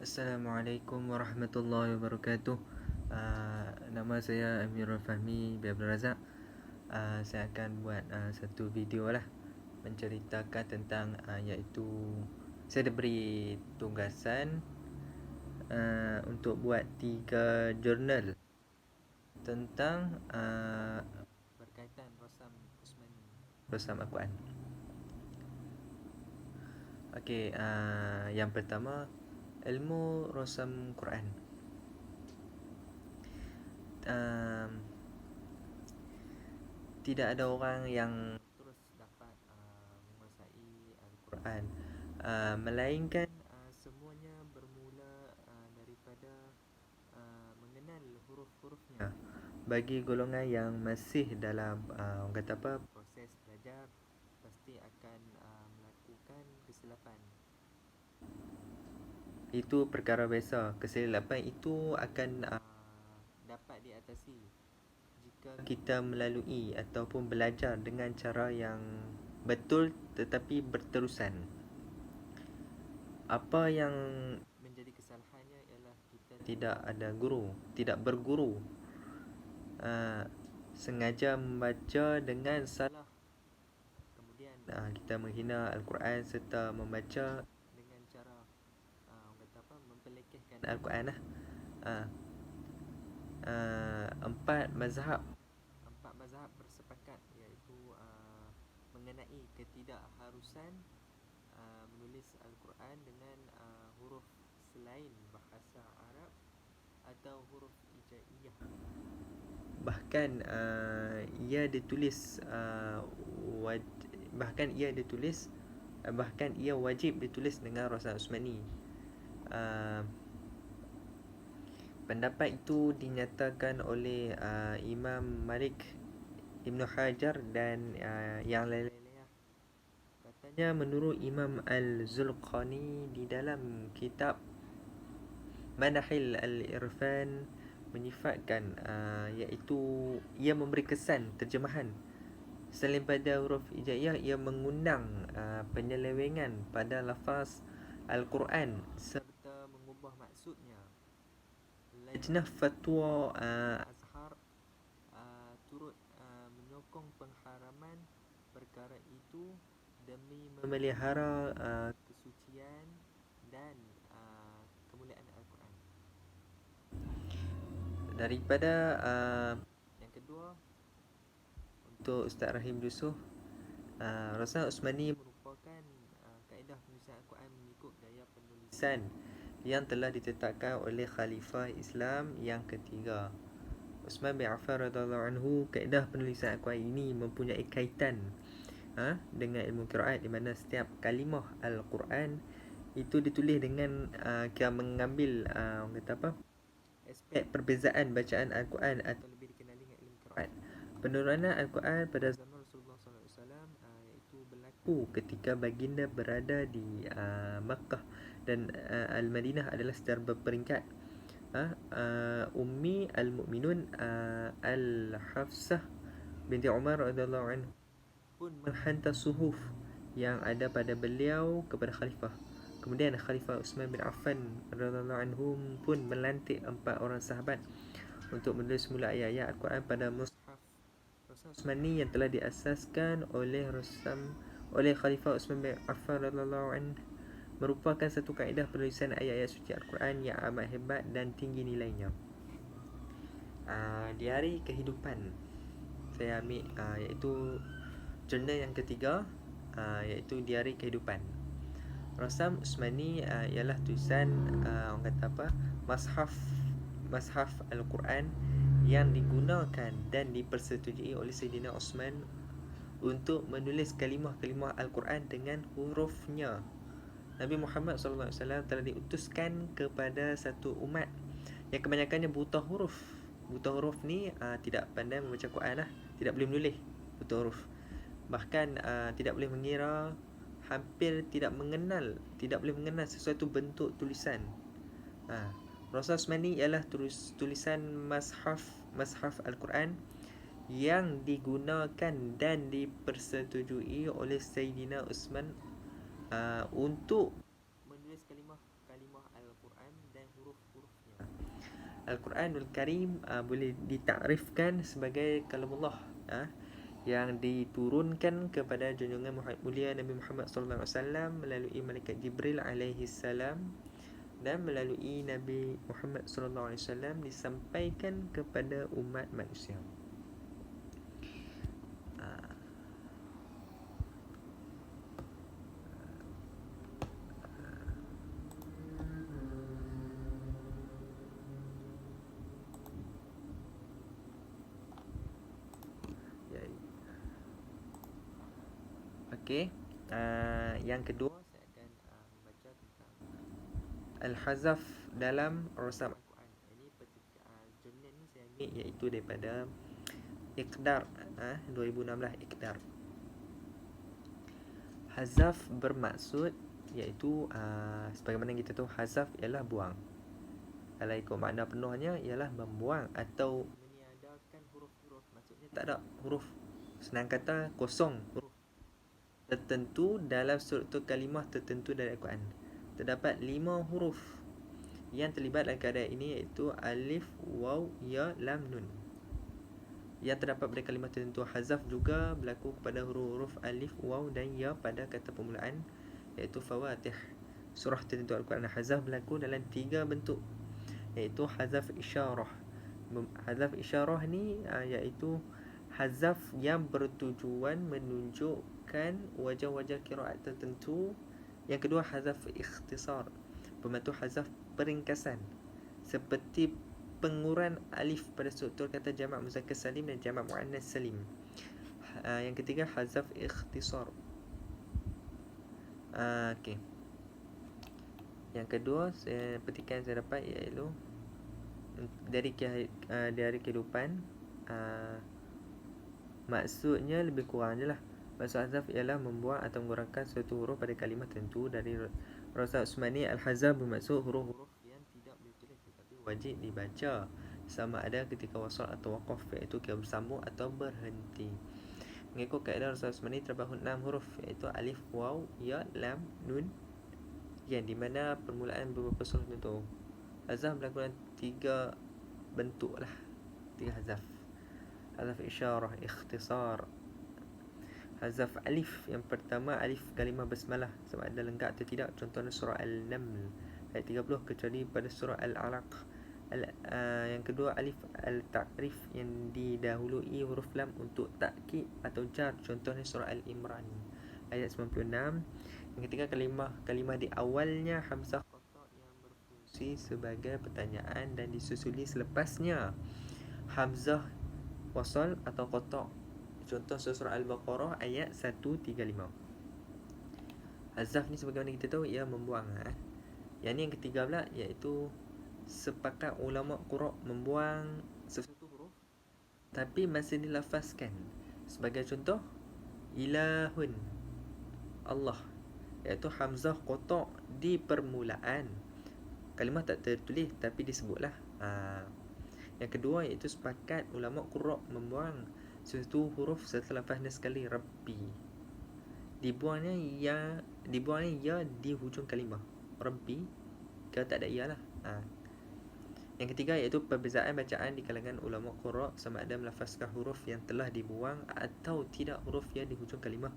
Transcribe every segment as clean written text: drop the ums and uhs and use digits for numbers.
Assalamualaikum warahmatullahi wabarakatuh. Nama saya Amirul Fahmi bin Abdul Razak. Saya akan buat satu video lah menceritakan tentang iaitu saya diberi tugasan untuk buat 3 jurnal tentang berkaitan Rasam Usmani, Rasam Al-Quran. Okey, yang pertama, ilmu Rasam Quran. Tidak ada orang yang terus dapat menguasai Al-Quran, melainkan semuanya bermula daripada mengenal huruf-hurufnya. Bagi golongan yang masih dalam orang kata apa, proses belajar, pasti akan melakukan kesilapan. Itu perkara biasa. Kesilapan itu akan dapat diatasi jika kita melalui ataupun belajar dengan cara yang betul tetapi berterusan. Apa yang menjadi kesalahannya ialah kita tidak ada guru, tidak berguru, sengaja membaca dengan salah, kemudian kita menghina Al-Quran serta membaca dengan cara orang kata apa, mempelekehkan Al-Quran lah. Empat mazhab bersepakat, iaitu mengenai ketidakharusan menulis Al-Quran dengan huruf selain bahasa Arab atau huruf hijaiyah. Bahkan ia ditulis bahkan ia wajib ditulis dengan Rasam Usmani. Pendapat itu dinyatakan oleh Imam Malik, Ibn Hajar dan yang lain-lainnya. Katanya menurut Imam Al-Zulqani di dalam kitab Manahil Al-Irfan menyifatkan iaitu ia memberi kesan terjemahan. Selain pada huruf hijaiyah, ia mengundang penyelewengan pada lafaz Al-Quran serta mengubah maksudnya. Lajnah Fatwa Azhar turut menyokong pengharaman perkara itu demi memelihara kesucian dan kemuliaan Al-Quran. Daripada yang kedua, untuk Ustaz Rahim Yusof, Rasam Usmani merupakan kaedah penulisan Al-Quran mengikut gaya penulisan yang telah ditetapkan oleh Khalifah Islam yang ketiga, Uthman bin Affan radhiyallahu anhu. Kaedah penulisan Al-Quran ini mempunyai kaitan dengan ilmu qiraat, di mana setiap kalimah Al-Quran itu ditulis dengan kita mengambil orang kata apa, aspek perbezaan bacaan Al-Quran atau lebih dikenali dengan ilmu qiraat. Penurunan Al-Quran pada zaman Rasulullah SAW iaitu berlaku ketika baginda berada di Makkah dan Al-Madinah adalah secara berperingkat. Ummi Al-Mu'minun Al-Hafsah binti Umar radhiyallahu anhu pun menghantar suhuf yang ada pada beliau kepada khalifah. Kemudian Khalifah Uthman bin Affan radhiyallahu anhu pun melantik 4 orang sahabat untuk menulis semula ayat-ayat Al-Quran pada mushaf Rasam Usmani yang telah diasaskan oleh Khalifah Uthman bin Affan radhiyallahu anhu. Merupakan satu kaedah penulisan ayat-ayat suci Al-Quran yang amat hebat dan tinggi nilainya. Diari kehidupan saya ambil iaitu jurnal yang ketiga, iaitu diari kehidupan. Rasam Usmani ialah tulisan orang kata apa, Mashaf Al-Quran yang digunakan dan dipersetujui oleh Sayyidina Osman untuk menulis kalimah-kalimah Al-Quran dengan hurufnya. Nabi Muhammad SAW telah diutuskan kepada satu umat yang kebanyakannya buta huruf. Buta huruf ni tidak pandai membaca Quran lah, tidak boleh menulis buta huruf. Bahkan tidak boleh mengira, hampir tidak boleh mengenal sesuatu bentuk tulisan. Rasam Usmani ialah tulisan Mashaf Al-Quran yang digunakan dan dipersetujui oleh Sayyidina Uthman untuk menulis kalimah surah Al-Quran dan huruf-hurufnya. Al-Quranul Karim boleh ditakrifkan sebagai kalamullah, yang diturunkan kepada junjungan mulia Nabi Muhammad sallallahu alaihi wasallam melalui malaikat Jibril alaihi salam, dan melalui Nabi Muhammad sallallahu alaihi wasallam disampaikan kepada umat manusia. Okey, yang kedua saya akan membaca tentang Al-Hazaf dalam Rasam Al-Quran. Ini jurnal ni saya ambil iaitu daripada Iqdar 2016 Iqdar. Hazaf bermaksud iaitu sebagaimana kita tahu hazaf ialah buang. Kalau ikut makna penuhnya ialah membuang atau meniadakan huruf-huruf. Maksudnya tak ada huruf. Senang kata kosong huruf tertentu dalam struktur kalimah tertentu dari Al-Quran. Terdapat 5 huruf yang terlibat dalam keadaan ini iaitu alif, waw, ya, lam, nun. Yang terdapat pada kalimah tertentu. Hazaf juga berlaku kepada huruf-huruf alif, waw dan ya pada kata permulaan iaitu fawatih. Surah tertentu Al-Quran hazaf berlaku dalam 3 bentuk iaitu hazaf isyarah. Hazaf isyarah ni iaitu hazaf yang bertujuan menunjukkan wajah-wajah qiraat tertentu. Yang kedua hazaf ikhtisar, bermaksud hazaf peringkasan seperti pengurangan alif pada struktur kata jamak muzakkar salim dan jamak muannas salim. Yang ketiga hazaf ikhtisar. Okey. Yang kedua petikan saya dapat iaitu dari kehidupan, maksudnya lebih kurang je lah. Maksud hazaf ialah membuang atau mengurangkan suatu huruf pada kalimah tertentu. Dari Rasul Usmani, Al-Hazaf bermaksud huruf-huruf yang tidak boleh tulis tetapi wajib dibaca sama ada ketika wasal atau waqaf, iaitu kira bersambung atau berhenti. Mengikut kaedah Rasul Usmani terdapat 6 huruf iaitu alif, waw, ya, lam, nun, yang di mana permulaan beberapa surah tertentu. Hazaf berlaku dalam 3 bentuk lah. 3 hazaf. Hazaf isyarah, ikhtisar. Hazaf alif, yang pertama alif kalimah basmalah sama ada lengkap atau tidak. Contohnya surah Al-Naml ayat 30 kecuali pada surah Al-Alaq. Yang kedua alif al-ta'rif yang didahului huruf lam untuk takkid atau jar. Contohnya surah Al-Imran ayat 96. Yang ketiga kalimah di awalnya hamzah qata yang berfungsi sebagai pertanyaan dan disusuli selepasnya hamzah wasal atau qata. Contoh surah Al-Baqarah ayat 135. Hazaf ni sebagaimana kita tahu ia membuang. Yang ni yang ketiga pula iaitu sepakat ulama qura membuang sesuatu huruf tapi masih dilafazkan. Sebagai contoh ilahun, Allah, iaitu hamzah qata di permulaan. Kalimah tak tertulis tapi disebutlah. Yang kedua iaitu sepakat ulama qura membuang sesuatu huruf setelah lafaznya sekali, Rabbi. Dibuangnya ya di hujung kalimah Rabbi, kalau tak ada ya lah. Yang ketiga iaitu perbezaan bacaan di kalangan ulama qura sama ada melafazkan huruf yang telah dibuang atau tidak huruf yang di hujung kalimah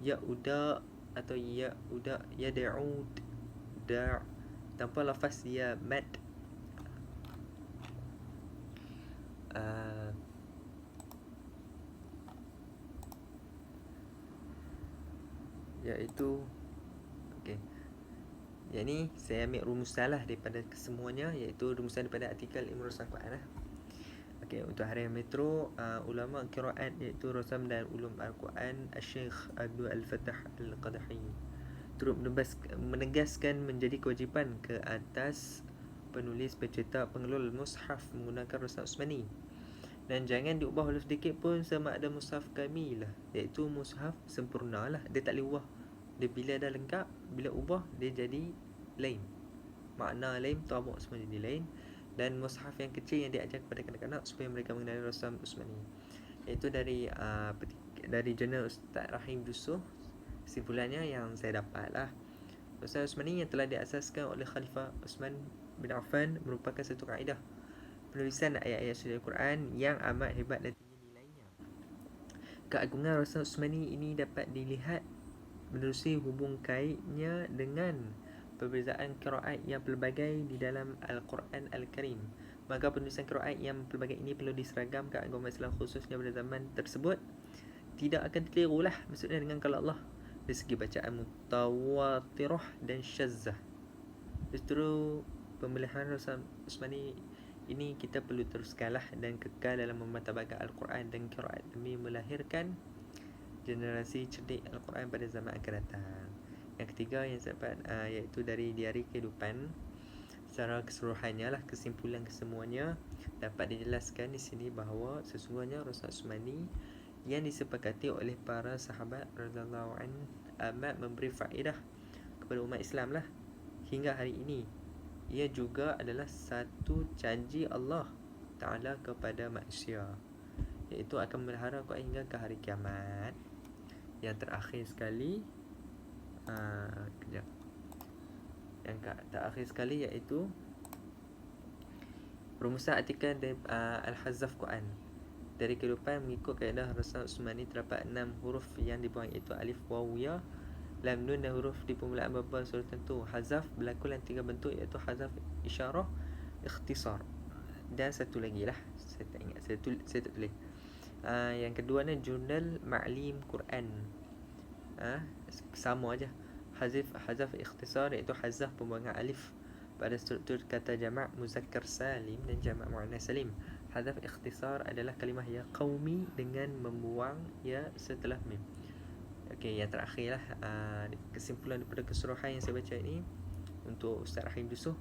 ya'uda atau ya'uda, ya da'ud, da' tanpa lafaz ya mad. Iaitu okey. Yang ni saya ambil rumusan lah daripada kesemuanya, iaitu rumusan daripada artikel Ilmu Rasam Al-Quran. Okey, untuk harian metro, ulama qiraat iaitu Rasam dan Ulum Al-Quran Al-Syekh Abdul Al-Fatah Al-Qadahi turut menegaskan menjadi kewajipan ke atas penulis, pencetak, pengelola mushaf menggunakan Rasam Usmani, dan jangan diubah oleh sedikit pun sama ada mushaf kamilah, iaitu mushaf sempurna lah. Dia tak boleh ubah. Dia bila dah lengkap, bila ubah dia jadi lain, makna lain, tabuk semua jadi lain. Dan mushaf yang kecil yang diajar kepada kanak-kanak supaya mereka mengenali Rasam Usmani, iaitu dari jurnal Ustaz Rahim Dusuh. Kesimpulannya yang saya dapat lah, Ustaz Usmani yang telah diasaskan oleh Khalifah Uthman bin Affan merupakan satu kaedah penulisan ayat-ayat suci Al-Quran yang amat hebat dan tinggi nilainya. Keagungan Rasul Usmani ini dapat dilihat menerusi hubung kaitnya dengan perbezaan qiraat yang pelbagai di dalam Al-Quran Al-Karim. Maka penulisan qiraat yang pelbagai ini perlu diseragamkan agama Islam khususnya pada zaman tersebut tidak akan keliru lah maksudnya dengan kalau Allah dari segi bacaan mutawatirah dan syazzah. Justru pemilihan Rasul Usmani ini kita perlu teruskanlah dan kekal dalam memartabatkan Al-Quran dan qiraat demi melahirkan generasi cerdik Al-Quran pada zaman akan datang. Yang ketiga yang saya dapat iaitu dari diari kehidupan. Secara keseluruhannya lah, kesimpulan kesemuanya dapat dijelaskan di sini bahawa sesungguhnya Rasul Usmani yang disepakati oleh para sahabat radhiyallahu anhu amat memberi faedah kepada umat Islam lah hingga hari ini. Ia juga adalah satu janji Allah Ta'ala kepada manusia, iaitu akan memelihara Al-Quran hingga ke hari kiamat. Yang terakhir sekali yang terakhir sekali iaitu rumusan artikel dari Al-Hazaf Quran. Dari kehidupan mengikut kaedah Rasul Usmani terdapat 6 huruf yang dibuang, iaitu alif, waw, ya, lam, nun dan huruf di permulaan beberapa surah tertentu. Hazaf berlaku dalam 3 bentuk, iaitu hazaf isyarah, ikhtisar dan satu lagi lah saya tak ingat, saya tak tulis. Yang kedua ni jurnal ma'lim Quran. Sama aja. Hazaf ikhtisar iaitu hazaf pembuangan alif pada struktur kata jamak muzakkar salim dan jamak muannas salim. Hazaf ikhtisar adalah kalimah ya qaumi dengan membuang ya setelah mim. Okey, yang terakhir lah kesimpulan daripada keseluruhan yang saya baca ini untuk Ustaz Rahim Yusof.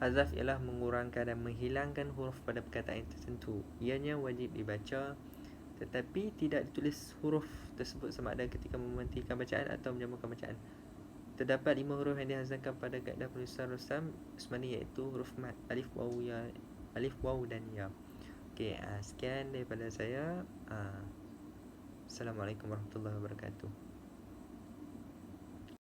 Hazaf ialah mengurangkan dan menghilangkan huruf pada perkataan tertentu. Ianya wajib dibaca tetapi tidak ditulis huruf tersebut sama ada ketika mementingkan bacaan atau menyambungkan bacaan. Terdapat 5 huruf yang dihazafkan pada kaedah penulisan Rasul Usmani, iaitu huruf mat, alif, waw, ya, alif, waw dan ya. Okey, sekian daripada saya. Assalamualaikum warahmatullahi wabarakatuh.